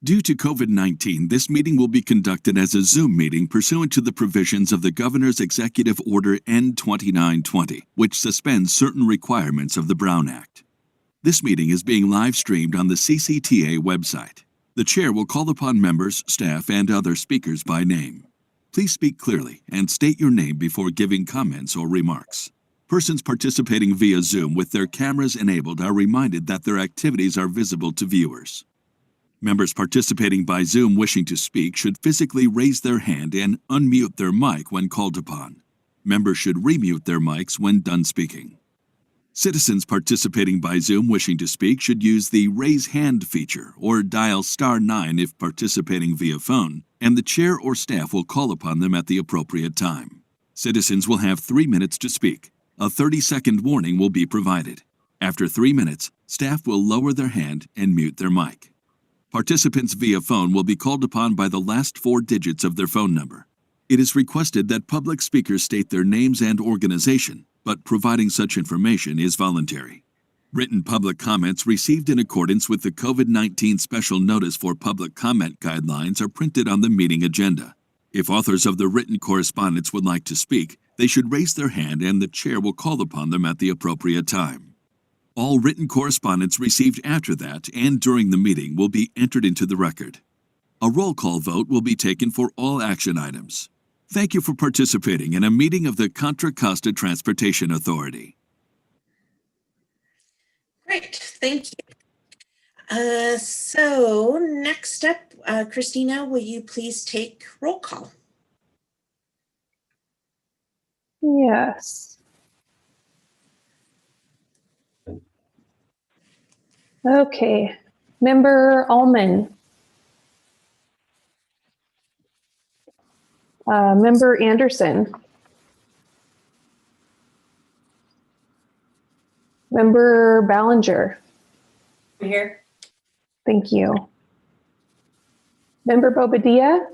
Due to COVID-19, this meeting will be conducted as a Zoom meeting pursuant to the provisions of the Governor's Executive Order N-2920, which suspends certain requirements of the Brown Act. This meeting is being live-streamed on the CCTA website. The Chair will call upon members, staff, and other speakers by name. Please speak clearly and state your name before giving comments or remarks. Persons participating via Zoom with their cameras enabled are reminded that their activities are visible to viewers. Members participating by Zoom wishing to speak should physically raise their hand and unmute their mic when called upon. Members should remute their mics when done speaking. Citizens participating by Zoom wishing to speak should use the Raise Hand feature or dial *9 if participating via phone, and the Chair or staff will call upon them at the appropriate time. Citizens will have 3 minutes to speak. A 30-second warning will be provided. After 3 minutes, staff will lower their hand and mute their mic. Participants via phone will be called upon by the last 4 digits of their phone number. It is requested that public speakers state their names and organization, but providing such information is voluntary. Written public comments received in accordance with the COVID-19 Special Notice for Public Comment Guidelines are printed on the meeting agenda. If authors of the written correspondence would like to speak, they should raise their hand and the Chair will call upon them at the appropriate time. All written correspondence received after that and during the meeting will be entered into the record. A roll call vote will be taken for all action items. Thank you for participating in a meeting of the Contra Costa Transportation Authority. Great, thank you. So next up, Christina, will you please take roll call? Yes. Okay, Member Allman. Member Anderson. Member Ballinger. Here. Thank you. Member Bobadilla.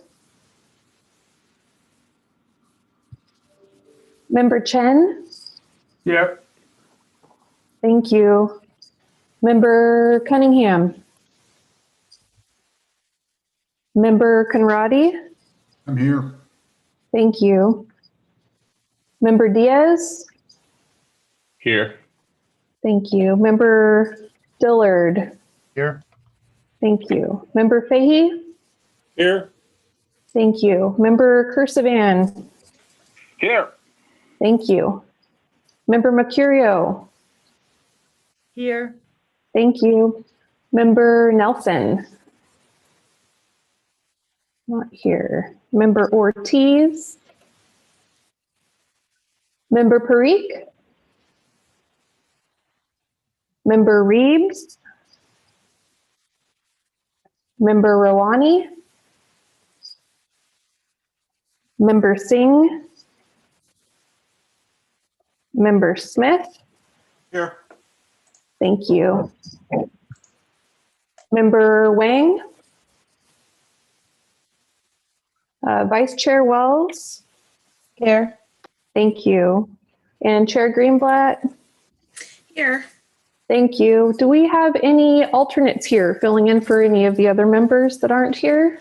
Member Chen. Here. Thank you. Member Cunningham. Member Conradi. I'm here. Thank you. Member Diaz. Here. Thank you. Member Dillard. Here. Thank you. Member Fahey. Here. Thank you. Member Cursivan. Here. Thank you. Member Mercurio. Here. Thank you. Member Nelson. Not here. Member Ortiz. Member Parikh. Member Reeves. Member Rawani. Member Singh. Member Smith. Here. Thank you. Member Wang. Vice Chair Wells. Here. Thank you. And Chair Greenblatt. Here. Thank you. Do we have any alternates here filling in for any of the other members that aren't here?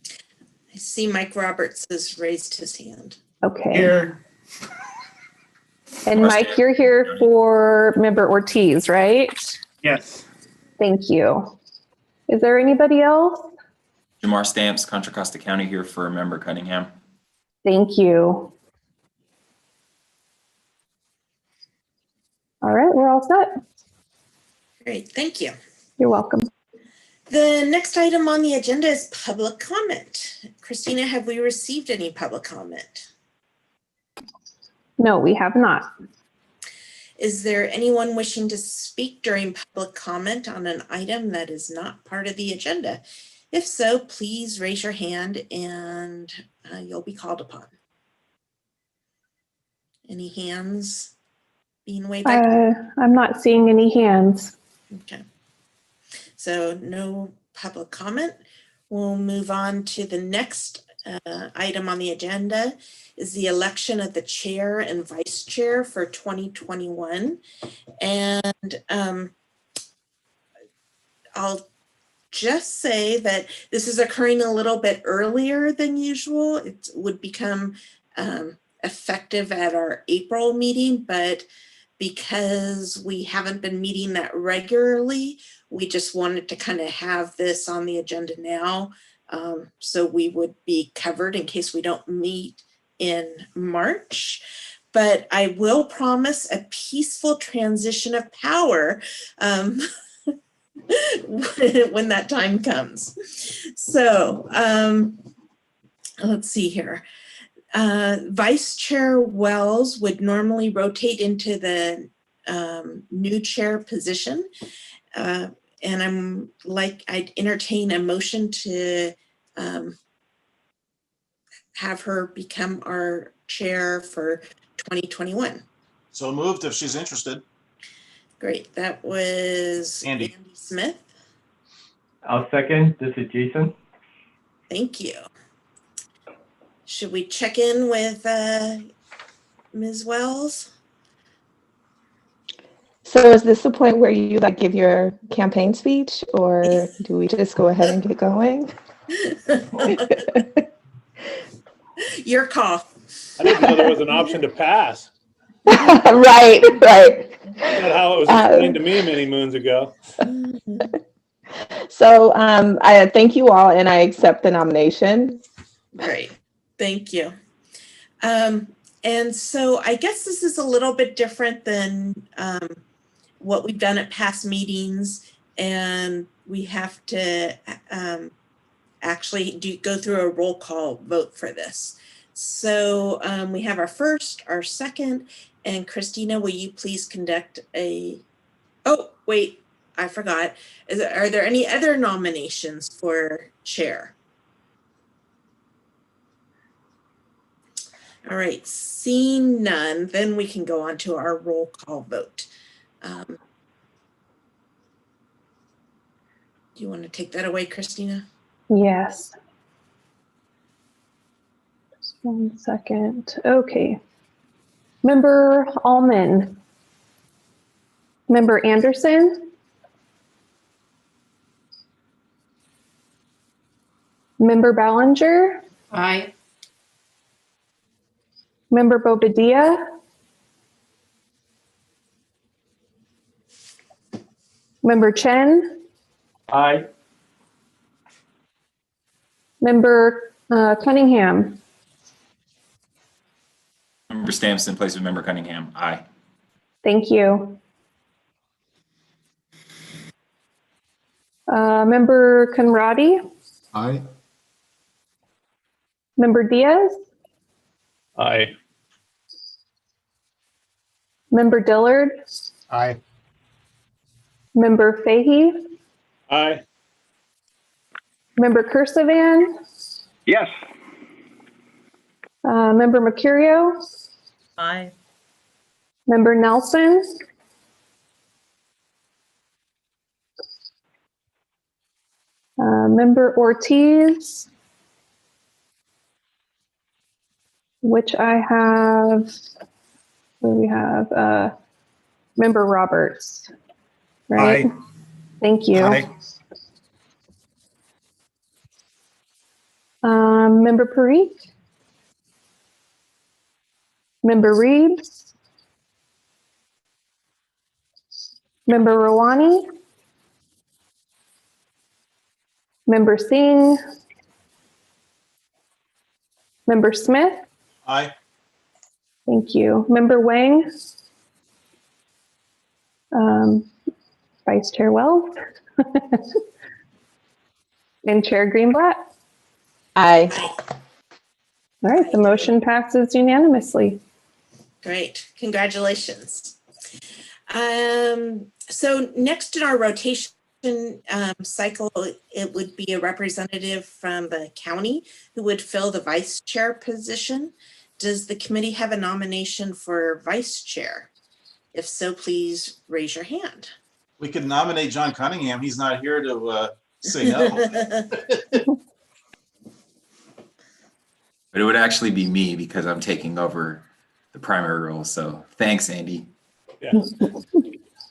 I see Mike Roberts has raised his hand. Okay. Here. And Mike, you're here for Member Ortiz, right? Yes. Thank you. Is there anybody else? Jamar Stamps, Contra Costa County, here for Member Cunningham. Thank you. All right, we're all set. Great, thank you. You're welcome. The next item on the agenda is public comment. Christina, have we received any public comment? No, we have not. Is there anyone wishing to speak during public comment on an item that is not part of the agenda? If so, please raise your hand and you'll be called upon. Any hands being waved? I'm not seeing any hands. Okay. So no public comment. We'll move on to the next item on the agenda is the election of the chair and vice chair for 2021. And I'll just say that this is occurring a little bit earlier than usual. It would become effective at our April meeting, but because we haven't been meeting that regularly, we just wanted to kind of have this on the agenda now. So we would be covered in case we don't meet in March. But I will promise a peaceful transition of power when that time comes. So let's see here. Vice Chair Wells would normally rotate into the new chair position. And I'd entertain a motion to have her become our chair for 2021. So moved if she's interested. Great. That was Andy Smith. I'll second. This is Jason. Thank you. Should we check in with Ms. Wells? So is this the point where you like give your campaign speech, or do we just go ahead and get going? Your call. I didn't know there was an option to pass. Right. That's how it was explained to me many moons ago. So I thank you all, and I accept the nomination. Great. Thank you. And so I guess this is a little bit different than what we've done at past meetings, and we have to actually go through a roll call vote for this. So we have our first, our second, and Christina, will you please conduct oh, wait, I forgot. Are there any other nominations for chair? All right, seeing none, then we can go on to our roll call vote. Do you want to take that away, Christina? Yes. Just 1 second. Okay. Member Allman. Member Anderson. Member Ballinger. Aye. Member Bobadilla. Member Chen. Aye. Member Cunningham. Member Stamps in place of Member Cunningham. Aye. Thank you. Member Conradi. Aye. Member Diaz. Aye. Member Dillard. Aye. Member Fahey. Aye. Member Kursavan. Yes. Member Mercurio. Aye. Member Nelson. Member Ortiz. Which I have, what do we have? Member Roberts, right? Aye. Thank you. Aye. Member Parikh. Member Reed. Member Rawani. Member Singh. Member Smith. Aye. Thank you. Member Wang. Vice Chair Wells. And Chair Greenblatt. Aye. All right, the motion passes unanimously. Great, congratulations. So next in our rotation cycle, it would be a representative from the county who would fill the vice chair position. Does the committee have a nomination for vice chair? If so, please raise your hand. We could nominate John Cunningham. He's not here to say no. But it would actually be me because I'm taking over the primary role. So thanks, Andy. Yeah.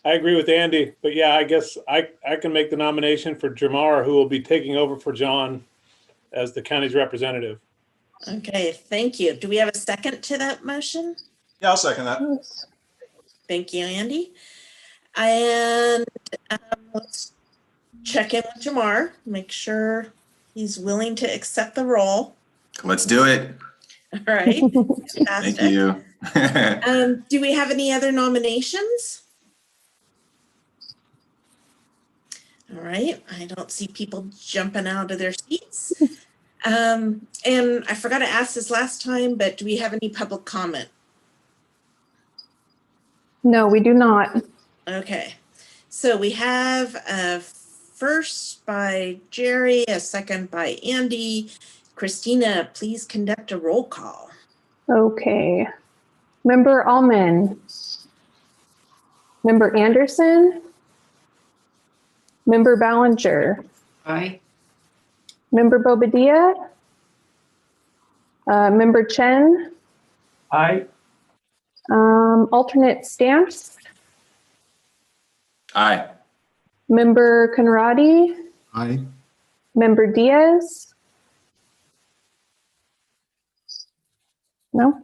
I agree with Andy, but yeah, I guess I can make the nomination for Jamar, who will be taking over for John as the county's representative. Okay, thank you. Do we have a second to that motion? Yeah, I'll second that. Thank you, Andy. And let's check in with Jamar, make sure he's willing to accept the role. Let's do it. All right. Thank you. Do we have any other nominations? All right, I don't see people jumping out of their seats. And I forgot to ask this last time, but do we have any public comment? No, we do not. Okay, so we have a first by Jerry, a second by Andy. Christina, please conduct a roll call. Okay. Member Allman. Member Anderson. Member Ballinger. Aye. Member Bobadilla. Member Chen. Aye. Alternate Stamps. Aye. Member Conradi. Aye. Member Diaz. No.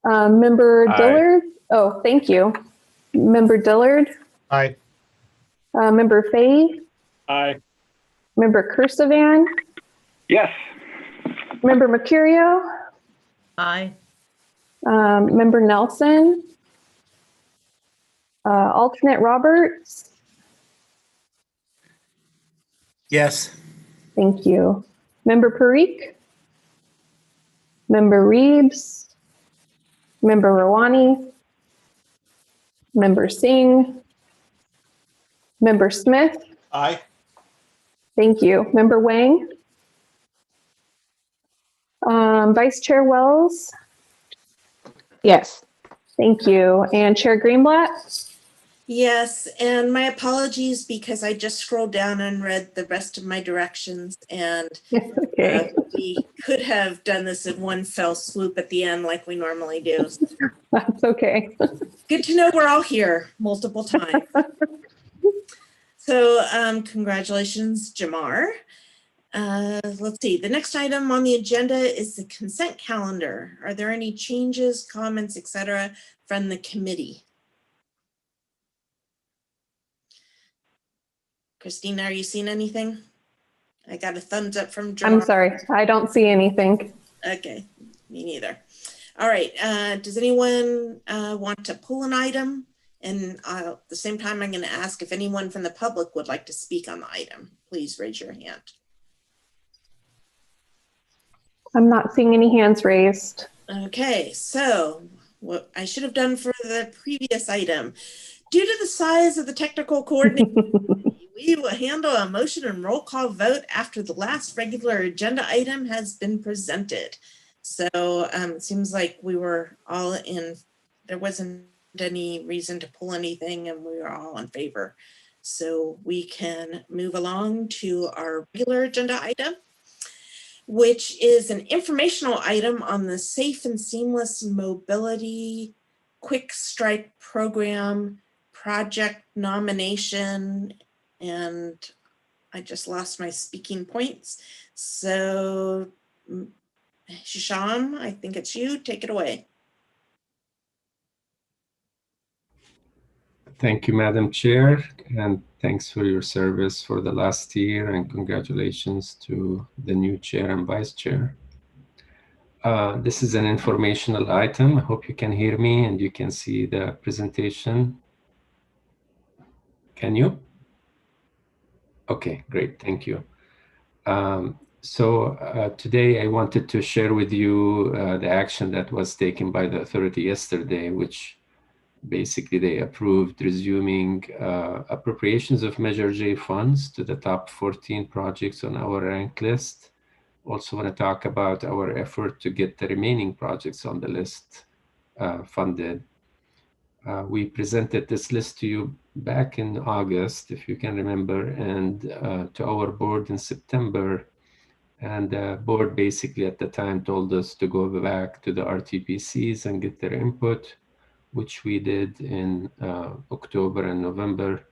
Member Aye. Dillard. Oh, thank you. Member Dillard. Aye. Member Fahey. Aye. Member Kursavan. Yes. Member Mercurio. Aye. Member Nelson. Alternate Roberts. Yes. Thank you. Member Parikh. Member Reeves. Member Rawani. Member Singh. Member Smith. Aye. Thank you. Member Wang. Vice Chair Wells. Yes. Thank you. And Chair Greenblatt. Yes, and my apologies because I just scrolled down and read the rest of my directions, and Okay. we could have done this in one fell swoop at the end like we normally do. That's okay. Good to know we're all here multiple times. So congratulations, Jamar. Let's see, the next item on the agenda is the consent calendar. Are there any changes, comments, etc. from the committee? Christina, are you seeing anything? I got a thumbs up from Jamar. I'm sorry. I don't see anything. Okay, me neither. All right, does anyone want to pull an item? And at the same time, I'm going to ask if anyone from the public would like to speak on the item. Please raise your hand. I'm not seeing any hands raised. Okay, so what I should have done for the previous item, due to the size of the technical coordination, we will handle a motion and roll call vote after the last regular agenda item has been presented. So it seems like we were all in, there wasn't any reason to pull anything and we were all in favor. So we can move along to our regular agenda item, which is an informational item on the Safe and Seamless Mobility Quick Strike Program project nomination. And I just lost my speaking points. So Shisham, I think it's you, take it away. Thank you, Madam Chair, and thanks for your service for the last year, and congratulations to the new chair and vice chair. This is an informational item. I hope you can hear me and you can see the presentation. Can you? Okay, great, thank you. Today I wanted to share with you the action that was taken by the authority yesterday, which basically they approved resuming appropriations of Measure J funds to the top 14 projects on our rank list. Also want to talk about our effort to get the remaining projects on the list funded. We presented this list to you back in August, if you can remember, and to our board in September. And the board basically at the time told us to go back to the RTPCs and get their input. which we did in October and November.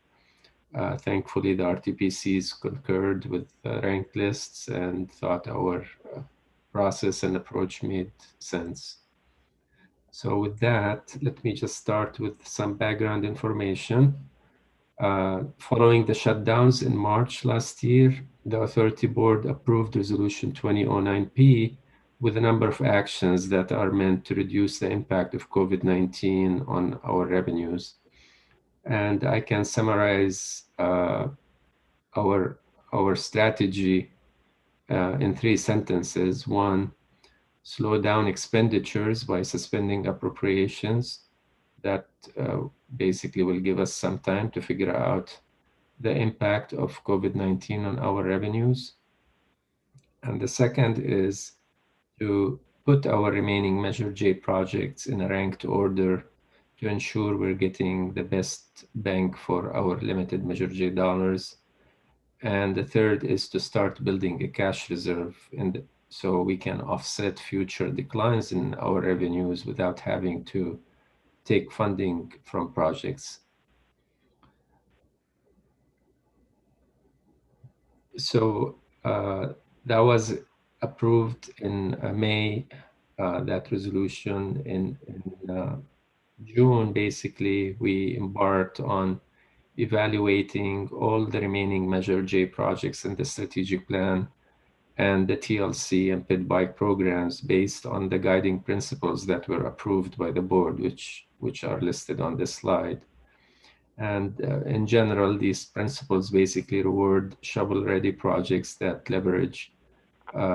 Thankfully, the RTPCs concurred with ranked lists and thought our process and approach made sense. So with that, let me just start with some background information. Following the shutdowns in March last year, the Authority Board approved Resolution 2009P with a number of actions that are meant to reduce the impact of COVID-19 on our revenues. And I can summarize our strategy in 3 sentences. 1, slow down expenditures by suspending appropriations. That basically will give us some time to figure out the impact of COVID-19 on our revenues. And the second is to put our remaining Measure J projects in a ranked order to ensure we're getting the best bang for our limited Measure J dollars. And the third is to start building a cash reserve so we can offset future declines in our revenues without having to take funding from projects. So that was approved in May, that resolution. In June, basically, we embarked on evaluating all the remaining Measure J projects in the strategic plan and the TLC and PID bike programs based on the guiding principles that were approved by the board, which are listed on this slide. And in general, these principles basically reward shovel-ready projects that leverage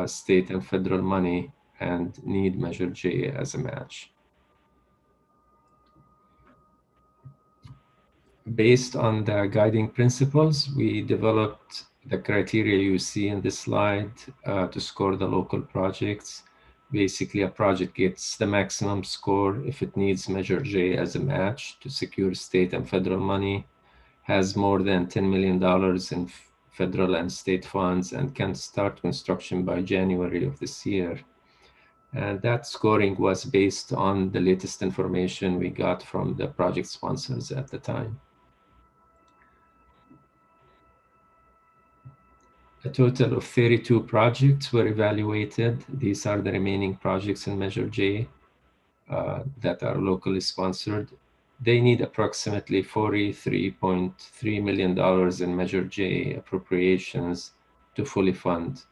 state and federal money and need Measure J as a match. Based on the guiding principles, we developed the criteria you see in this slide to score the local projects. Basically, a project gets the maximum score if it needs Measure J as a match to secure state and federal money, has more than $10 million in federal and state funds, and can start construction by January of this year. And that scoring was based on the latest information we got from the project sponsors at the time. A total of 32 projects were evaluated. These are the remaining projects in Measure J that are locally sponsored. They need approximately $43.3 million in Measure J appropriations to fully fund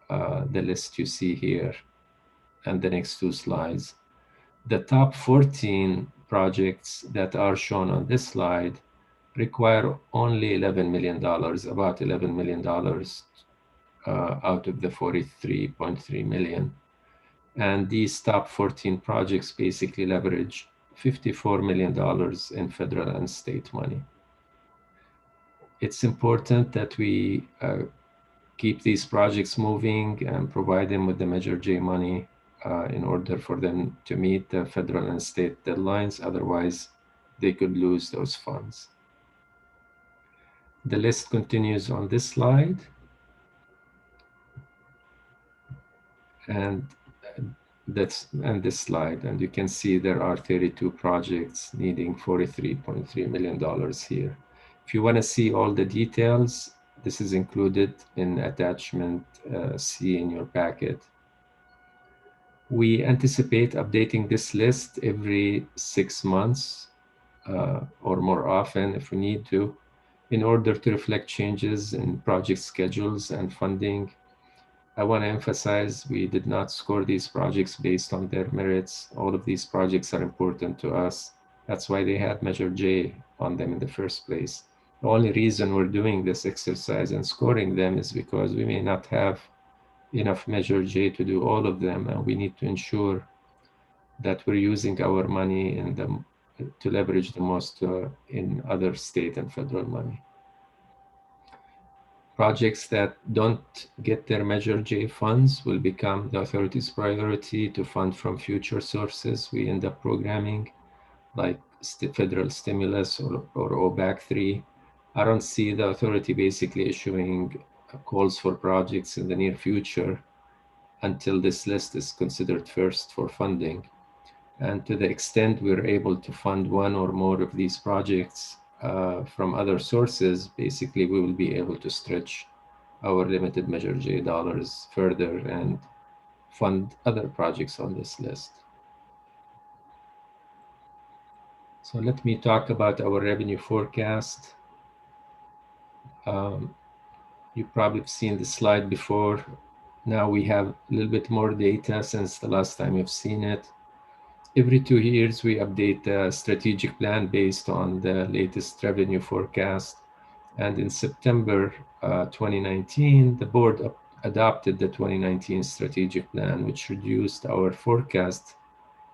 the list you see here and the next 2 slides. The top 14 projects that are shown on this slide require only $11 million, about $11 million out of the $43.3 million. And these top 14 projects basically leverage $54 million in federal and state money. It's important that we keep these projects moving and provide them with the Measure J money in order for them to meet the federal and state deadlines. Otherwise, they could lose those funds. The list continues on this slide. And this slide, and you can see there are 32 projects needing $43.3 million here. If you want to see all the details, this is included in attachment C in your packet. We anticipate updating this list every 6 months or more often if we need to, in order to reflect changes in project schedules and funding. I want to emphasize we did not score these projects based on their merits. All of these projects are important to us. That's why they had Measure J on them in the first place. The only reason we're doing this exercise and scoring them is because we may not have enough Measure J to do all of them, and we need to ensure that we're using our money to leverage the most in other state and federal money. Projects that don't get their Measure J funds will become the authority's priority to fund from future sources we end up programming, like federal stimulus or OBAC 3. I don't see the authority basically issuing calls for projects in the near future until this list is considered first for funding. And to the extent we're able to fund one or more of these projects from other sources, basically we will be able to stretch our limited Measure J dollars further and fund other projects on this list. So let me talk about our revenue forecast. You probably have seen the slide before. Now we have a little bit more data since the last time you've seen it. Every 2 years, we update the strategic plan based on the latest revenue forecast. And in September 2019, the board adopted the 2019 strategic plan, which reduced our forecast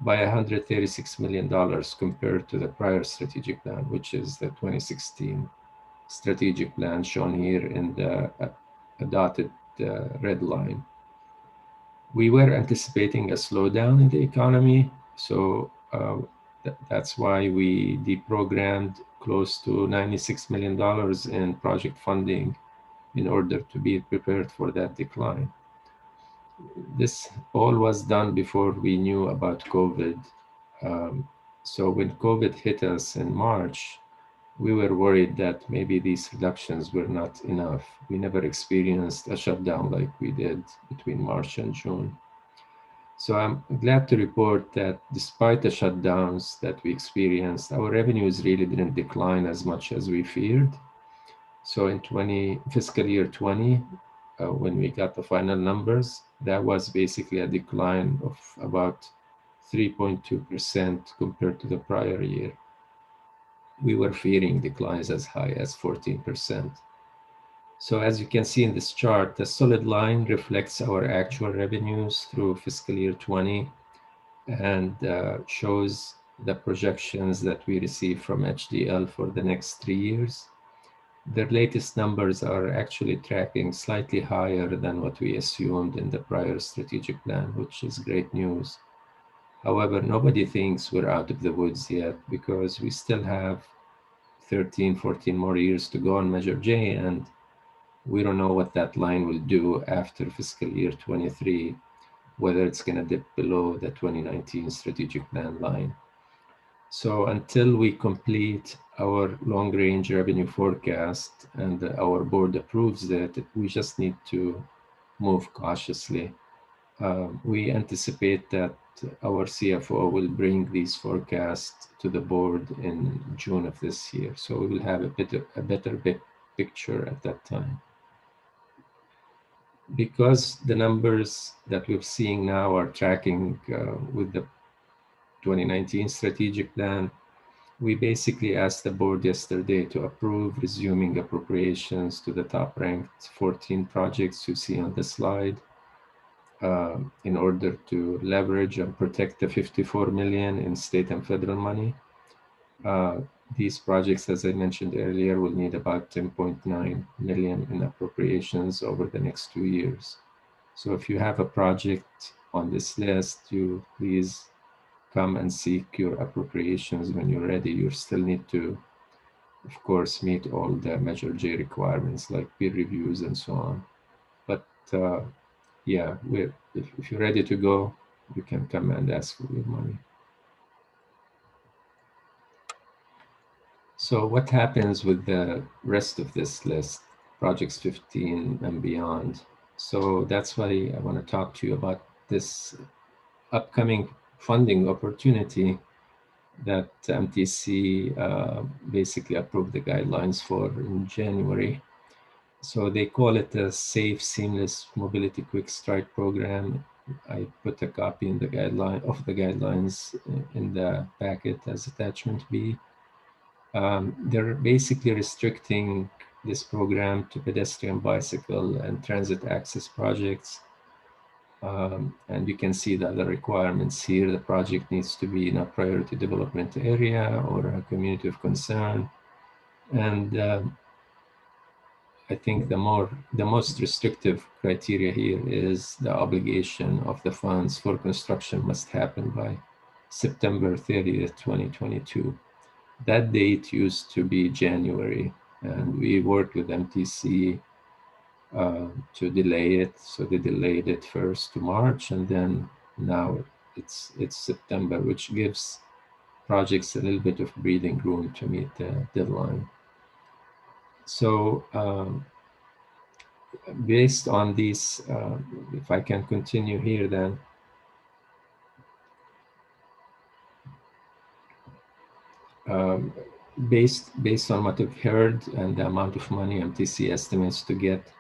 by $136 million compared to the prior strategic plan, which is the 2016 strategic plan shown here in the dotted red line. We were anticipating a slowdown in the economy, so that's why we deprogrammed close to $96 million in project funding in order to be prepared for that decline. This all was done before we knew about COVID. So when COVID hit us in March, we were worried that maybe these reductions were not enough. We never experienced a shutdown like we did between March and June. So I'm glad to report that despite the shutdowns that we experienced, our revenues really didn't decline as much as we feared. So in fiscal year 20, when we got the final numbers, that was basically a decline of about 3.2% compared to the prior year. We were fearing declines as high as 14%. So as you can see in this chart, the solid line reflects our actual revenues through fiscal year 20 and shows the projections that we receive from HDL for the next 3 years. Their latest numbers are actually tracking slightly higher than what we assumed in the prior strategic plan, which is great news. However, nobody thinks we're out of the woods yet because we still have 13, 14 more years to go on Measure J, and we don't know what that line will do after fiscal year 23, whether it's going to dip below the 2019 strategic plan line. So until we complete our long-range revenue forecast and our board approves it, we just need to move cautiously. We anticipate that our CFO will bring these forecasts to the board in June of this year. So we will have a better picture at that time. Because the numbers that we're seeing now are tracking with the 2019 strategic plan, we basically asked the board yesterday to approve resuming appropriations to the top-ranked 14 projects you see on the slide in order to leverage and protect the $54 million in state and federal money. These projects, as I mentioned earlier, will need about $10.9 million in appropriations over the next 2 years. So if you have a project on this list, you please come and seek your appropriations when you're ready. You still need to, of course, meet all the Measure J requirements like peer reviews and so on. But yeah, if you're ready to go, you can come and ask for your money. So what happens with the rest of this list, projects 15 and beyond? So that's why I want to talk to you about this upcoming funding opportunity that MTC basically approved the guidelines for in January. So they call it the Safe Seamless Mobility Quick Strike Program. I put a copy in the guidelines in the packet as attachment B. They're basically restricting this program to pedestrian, bicycle, and transit access projects. And you can see the other requirements here. The project needs to be in a priority development area or a community of concern. And I think the most restrictive criteria here is the obligation of the funds for construction must happen by September 30th, 2022. That date used to be January, and we worked with MTC to delay it. So they delayed it first to March, and then now it's September, which gives projects a little bit of breathing room to meet the deadline. So based on these, if I can continue here, then based on what we've heard and the amount of money MTC estimates to get,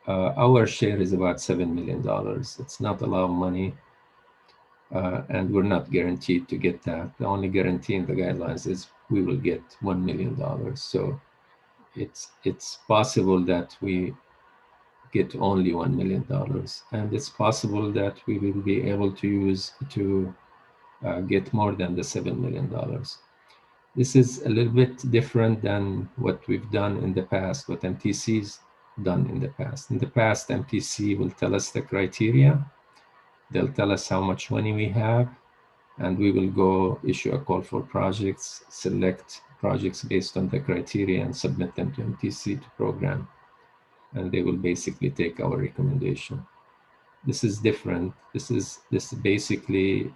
our share is about $7 million. It's not a lot of money, and we're not guaranteed to get that. The only guarantee in the guidelines is we will get $1 million. So it's possible that we get only $1 million, and it's possible that we will be able to use to get more than the $7 million. This is a little bit different than what we've done in the past, what MTC's done in the past. In the past, MTC will tell us the criteria. They'll tell us how much money we have, and we will go issue a call for projects, select projects based on the criteria, and submit them to MTC to program. And they will basically take our recommendation. This is different. This is basically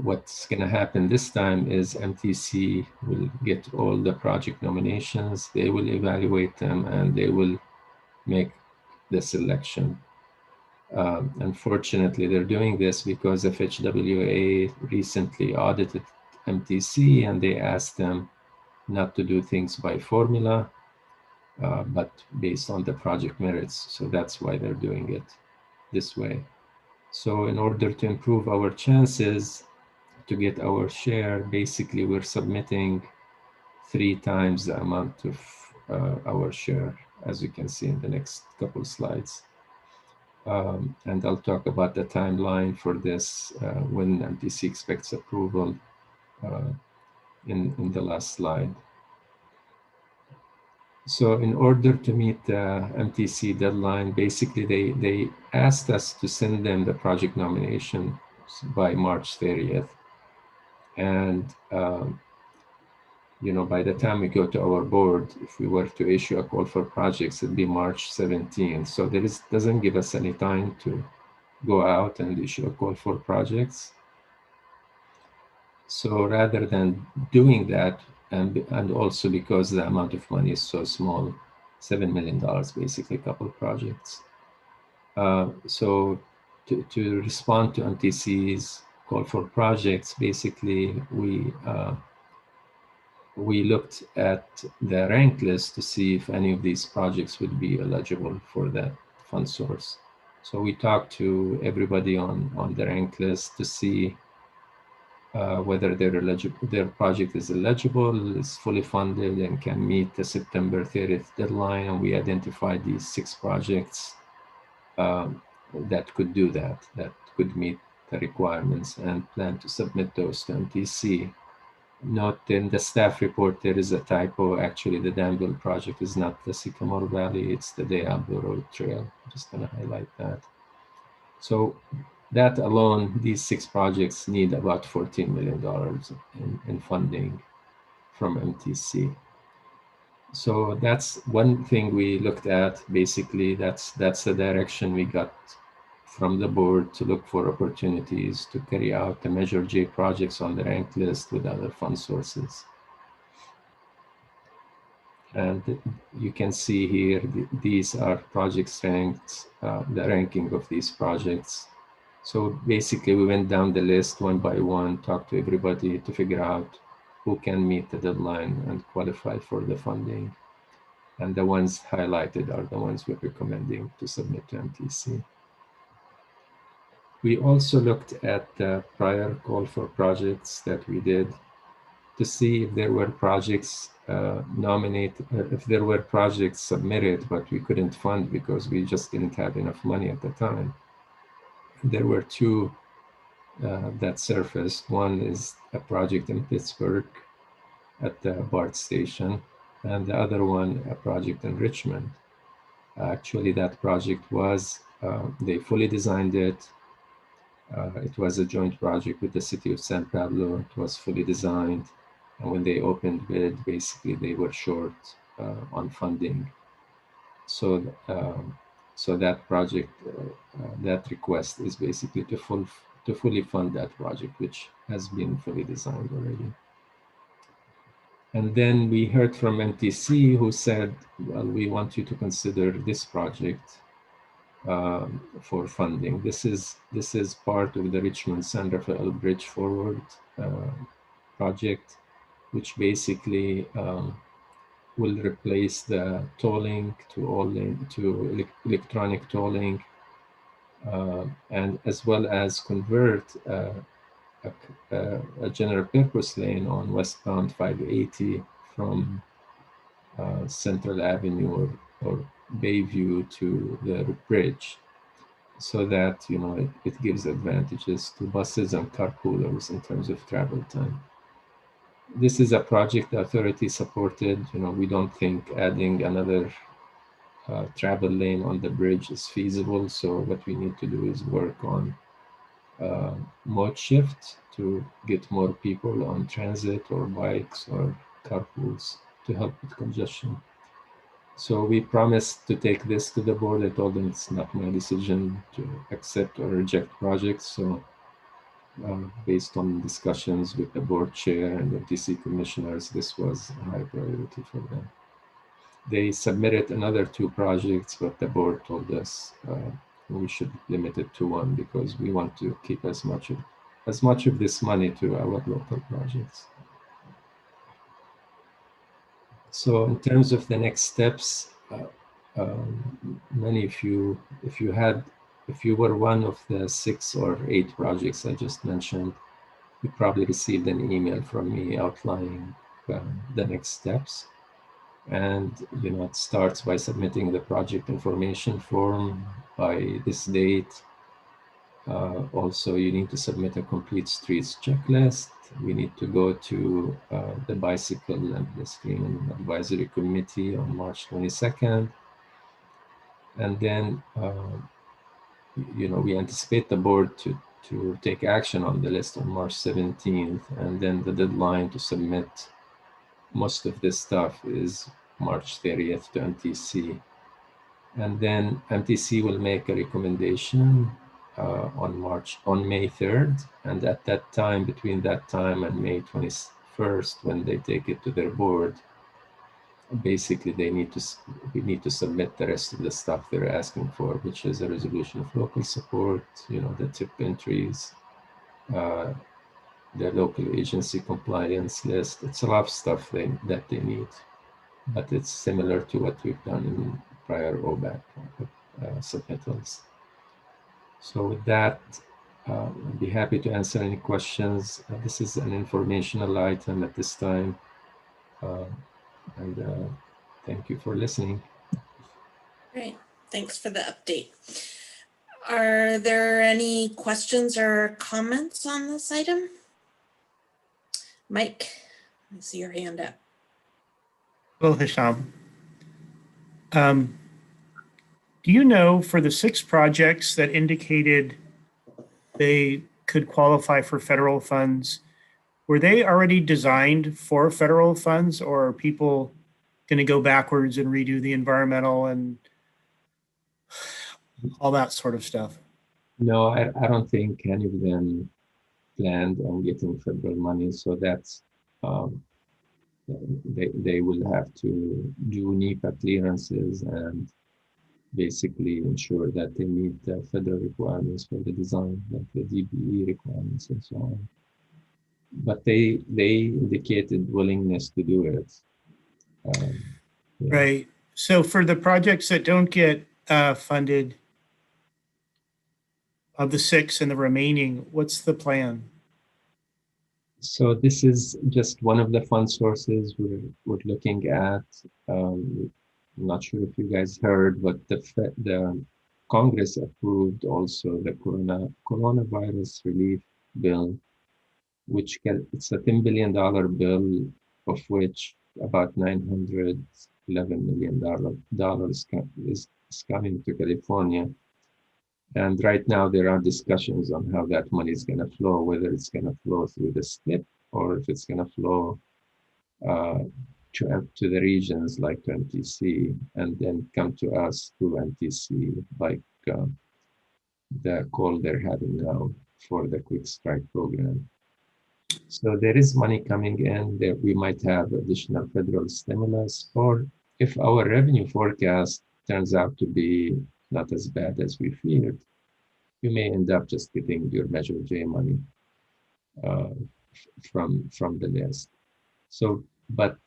what's going to happen this time is MTC will get all the project nominations, they will evaluate them, and they will make the selection. Unfortunately, they're doing this because FHWA recently audited MTC, and they asked them not to do things by formula, but based on the project merits. So that's why they're doing it this way. So in order to improve our chances to get our share, basically we're submitting 3 times the amount of our share, as you can see in the next couple of slides. And I'll talk about the timeline for this when MTC expects approval in the last slide. So in order to meet the MTC deadline, basically they asked us to send them the project nomination by March 30th. And you know, by the time we go to our board, if we were to issue a call for projects, it'd be March 17th. So doesn't give us any time to go out and issue a call for projects. So rather than doing that, and also because the amount of money is so small, $7 million, basically a couple of projects. So to respond to MTC's call for projects, basically we looked at the rank list to see if any of these projects would be eligible for that fund source. So we talked to everybody on the rank list to see whether their project is eligible, is fully funded, and can meet the September 30th deadline. And we identified these 6 projects that could do that could meet the requirements, and plan to submit those to MTC. Note in the staff report, there is a typo. Actually, the Danville project is not the Sycamore Valley, it's the Diablo Road Trail. I'm just going to highlight that. So that alone, these 6 projects need about $14 million in funding from MTC. So that's one thing we looked at. Basically, that's the direction we got from the board to look for opportunities to carry out the Measure J projects on the rank list with other fund sources. And you can see here, these are projects ranked, the ranking of these projects. So basically we went down the list one by one, talked to everybody to figure out who can meet the deadline and qualify for the funding. And the ones highlighted are the ones we're recommending to submit to MTC. We also looked at the prior call for projects that we did to see if there were projects if there were projects submitted, but we couldn't fund because we just didn't have enough money at the time. There were 2 that surfaced. One is a project in Pittsburgh at the BART station, and the other one, a project in Richmond. Actually, that project was, they fully designed it. It was a joint project with the city of San Pablo. It was fully designed. And when they opened bid, basically they were short on funding. So So that project, that request is basically to fully fund that project, which has been fully designed already. And then we heard from MTC, who said, well, we want you to consider this project for funding. This is part of the Richmond San Rafael Bridge Forward project, which basically will replace the tolling to electronic tolling, and as well as convert a general purpose lane on westbound 580 from Central Avenue or Bayview to the bridge, so that it gives advantages to buses and carpoolers in terms of travel time. This is a project the authority supported. We don't think adding another travel lane on the bridge is feasible. So what we need to do is work on mode shift to get more people on transit or bikes or carpools to help with congestion. So we promised to take this to the board. I told them it's not my decision to accept or reject projects. So based on discussions with the board chair and the DC commissioners, this was a high priority for them. They submitted another 2 projects, but the board told us we should limit it to 1 because we want to keep as much of this money to our local projects. So in terms of the next steps, many of you, if you were one of the 6 or 8 projects I just mentioned, you probably received an email from me outlining the next steps. And it starts by submitting the project information form by this date. Also, you need to submit a complete streets checklist. We need to go to the Bicycle and Pedestrian Advisory Committee on March 22nd. And then, we anticipate the board to take action on the list on March 17th. And then the deadline to submit most of this stuff is March 30th to MTC. And then MTC will make a recommendation on May 3rd. And at that time, between that time and May 21st, when they take it to their board, basically we need to submit the rest of the stuff they're asking for, which is a resolution of local support, the tip entries, the local agency compliance list. It's a lot of stuff that they need, but it's similar to what we've done in prior OBAC submittals. So with that, I'd be happy to answer any questions. This is an informational item at this time. And thank you for listening. Great, thanks for the update. Are there any questions or comments on this item? Mike, I see your hand up. Hello, Hisham. Do you know, for the 6 projects that indicated they could qualify for federal funds, were they already designed for federal funds, or are people going to go backwards and redo the environmental and all that sort of stuff? No, I don't think any of them planned on getting federal money. So that's, they will have to do NEPA clearances and basically ensure that they meet the federal requirements for the design, like the DBE requirements and so on. But they indicated willingness to do it. Yeah. Right. So for the projects that don't get funded, of the 6 and the remaining, what's the plan? So this is just one of the fund sources we're looking at. I'm not sure if you guys heard, but the Congress approved also the coronavirus relief bill, which it's a $10 billion bill, of which about $911 million is coming to California. And right now there are discussions on how that money is going to flow, whether it's going to flow through the SNP or if it's going to flow to the regions like to MTC, and then come to us to MTC, like the call they're having now for the quick strike program. So there is money coming in that we might have additional federal stimulus, or if our revenue forecast turns out to be not as bad as we feared, you may end up just getting your Measure J money from the list. So, but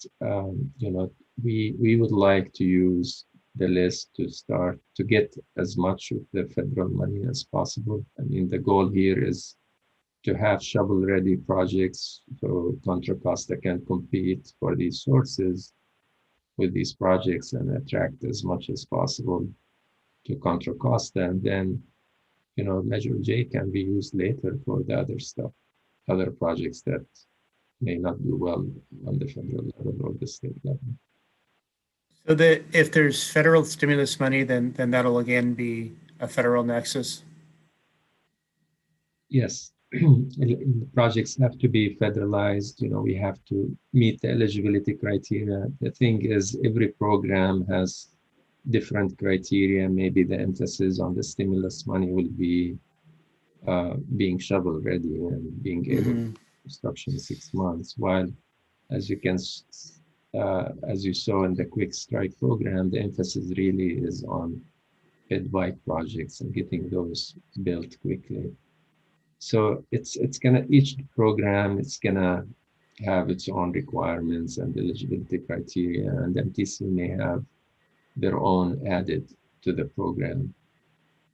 you know, we would like to use the list to start to get as much of the federal money as possible. I mean, the goal here is to have shovel-ready projects so Contra Costa can compete for these sources with these projects and attract as much as possible to Contra Costa, and then, you know, Measure J can be used later for the other stuff, other projects that may not do well on the federal level or the state level. So that if there's federal stimulus money, then that'll again be a federal nexus. Yes, the projects have to be federalized. You know, we have to meet the eligibility criteria. The thing is, every program has different criteria. Maybe the emphasis on the stimulus money will be being shovel ready and being able to construction 6 months. While, as you can, as you saw in the quick strike program, the emphasis really is on pit bike projects and getting those built quickly. So it's gonna, each program, it's gonna have its own requirements and eligibility criteria, and MTC may have their own added to the program.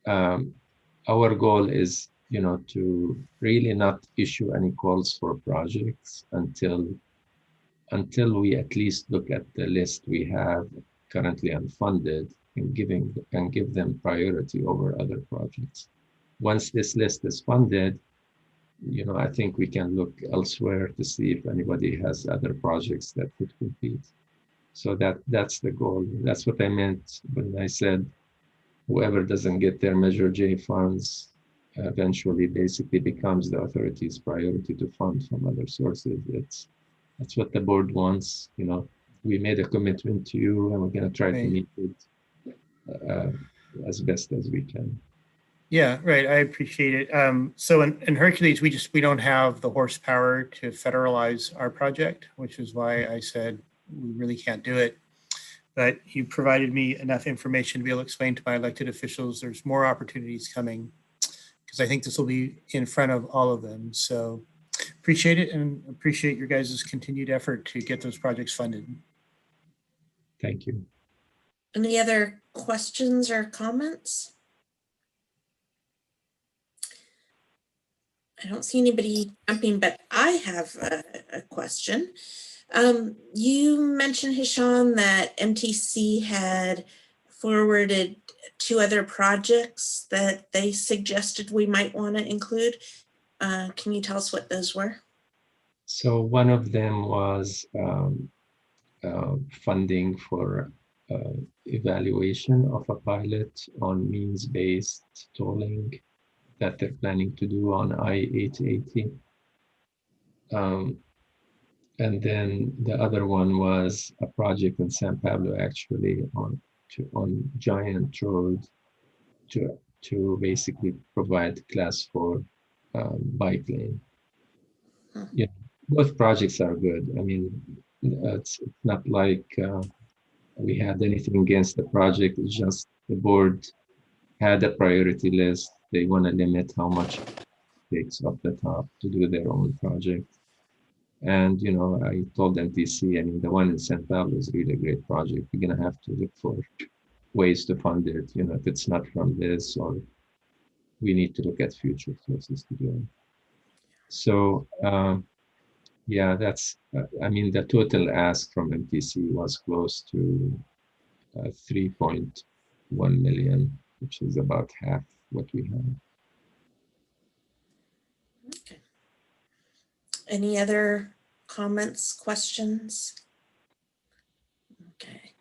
Our goal is, you know, to really not issue any calls for projects until we at least look at the list we have currently unfunded and give them priority over other projects. Once this list is funded, you know, I think we can look elsewhere to see if anybody has other projects that could compete. So that's the goal. That's what I meant when I said whoever doesn't get their Measure J funds eventually basically becomes the authority's priority to fund from other sources. That's what the board wants. You know, we made a commitment to you, and we're going to try to meet it as best as we can. Yeah, right. I appreciate it. So in Hercules, we don't have the horsepower to federalize our project, which is why I said we really can't do it. But you provided me enough information to be able to explain to my elected officials there's more opportunities coming, because I think this will be in front of all of them. So appreciate it, and appreciate your guys' continued effort to get those projects funded. Thank you. Any other questions or comments? I don't see anybody jumping, but I have a question. You mentioned, Hisham, that MTC had forwarded 2 other projects that they suggested we might want to include. Can you tell us what those were? So one of them was funding for evaluation of a pilot on means-based tolling that they're planning to do on I-880. And then the other one was a project in San Pablo, actually, on Giant Road to basically provide class 4 bike lane. Yeah, both projects are good. I mean, it's not like we had anything against the project. It's just the board had a priority list. They want to limit how much it takes off the top to do their own project. And, you know, I told MTC, I mean, the one in San Pablo is really a great project. We're going to have to look for ways to fund it. You know, if it's not from this, or we need to look at future sources to do it. So, yeah, that's, I mean, the total ask from MTC was close to 3.1 million, which is about half what we have. Okay. Any other comments, questions? Okay.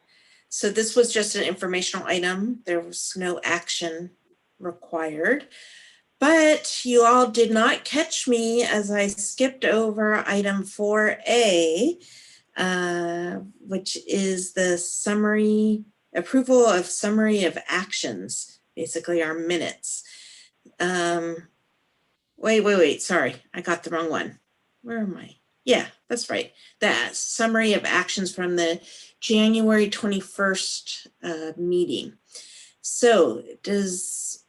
So this was just an informational item. There was no action required. But you all did not catch me as I skipped over item 4A, which is the approval of summary of actions, basically our minutes. Wait, sorry, I got the wrong one. Where am I? Yeah, that's right. That summary of actions from the January 21st meeting. So does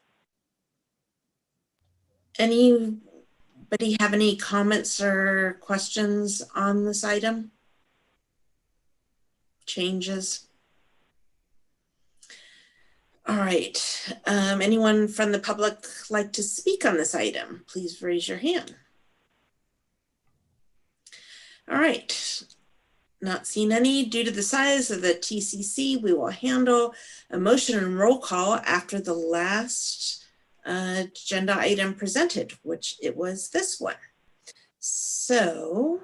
anybody have any comments or questions on this item? Changes? All right. Anyone from the public like to speak on this item? Please raise your hand. All right. Not seeing any. Due to the size of the TCC, we will handle a motion and roll call after the last agenda item presented, which it was this one. So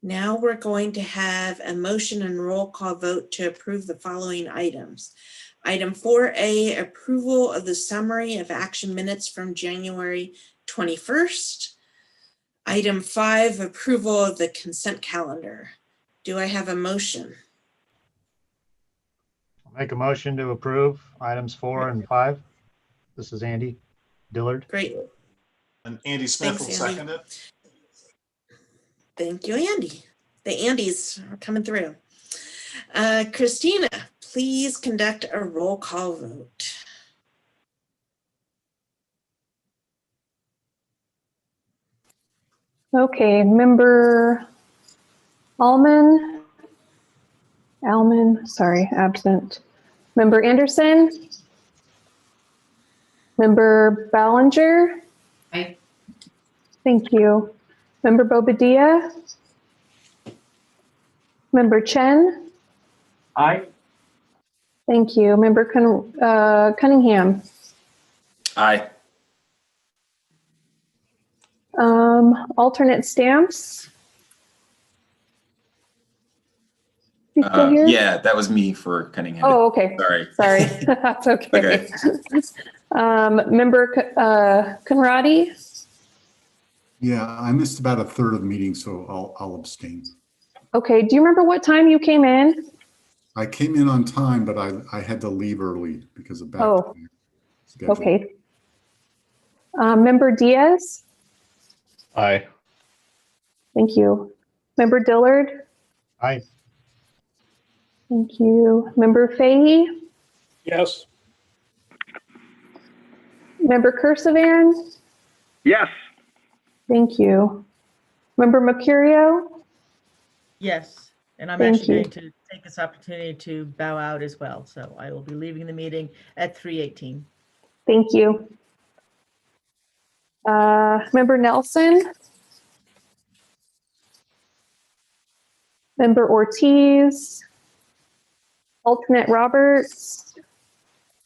now we're going to have a motion and roll call vote to approve the following items. Item 4A, approval of the summary of action minutes from January 21st. Item 5, approval of the consent calendar. Do I have a motion? I'll make a motion to approve items 4 and 5. This is Andy Dillard. Great. And Andy Smith Thanks, will Andy. second it. Thank you, Andy. The Andys are coming through. Christina, please conduct a roll call vote. Okay, member Alman, sorry, absent. Member Anderson? Member Ballinger? Aye. Thank you. Member Bobadilla? Member Chen? Aye. Thank you. Member Cunningham? Aye. Alternate Stamps? You still here? Yeah, that was me for Cunningham. Oh, okay. Sorry. That's okay. Okay. Member Conradi? Yeah, I missed about a third of the meeting, so I'll abstain. Okay, do you remember what time you came in? I came in on time, but I had to leave early because of back schedule. Okay. Member Diaz? Aye. Thank you. Member Dillard? Aye. Thank you. Member Fahey? Yes. Member Cursivan? Yes. Thank you. Member Mercurio? Yes, and I'm Thank actually you. going to take this opportunity to bow out as well. So I will be leaving the meeting at 3:18. Thank you. Member Nelson? Member Ortiz? Alternate Roberts?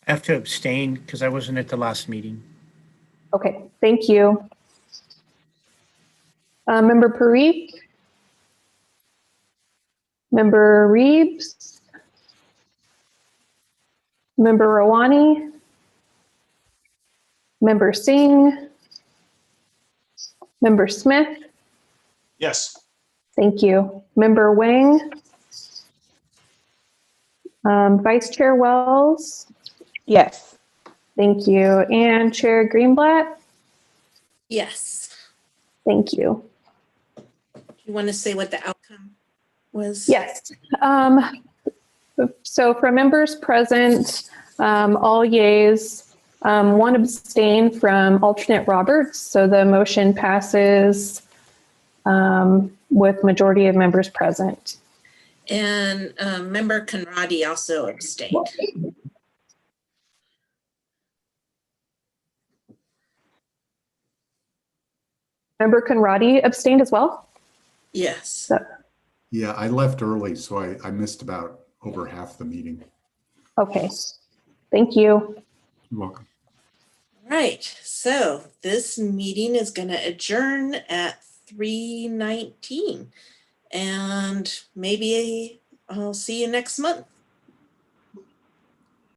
I have to abstain because I wasn't at the last meeting. Okay, thank you. Member Parikh? Member Reeves? Member Rawani? Member Singh? Member Smith? Yes. Thank you. Member Wang? Vice Chair Wells? Yes. Thank you. And Chair Greenblatt? Yes. Thank you. You want to say what the outcome was? Yes. So for members present, all yeas, one abstain from alternate Roberts. So the motion passes with majority of members present. And member Conradi also abstained. Member Conradi abstained as well? Yes. Yeah, I left early, so I missed about over half the meeting. Okay. Thank you. You're welcome. Right. So this meeting is going to adjourn at 3:19. And maybe I'll see you next month.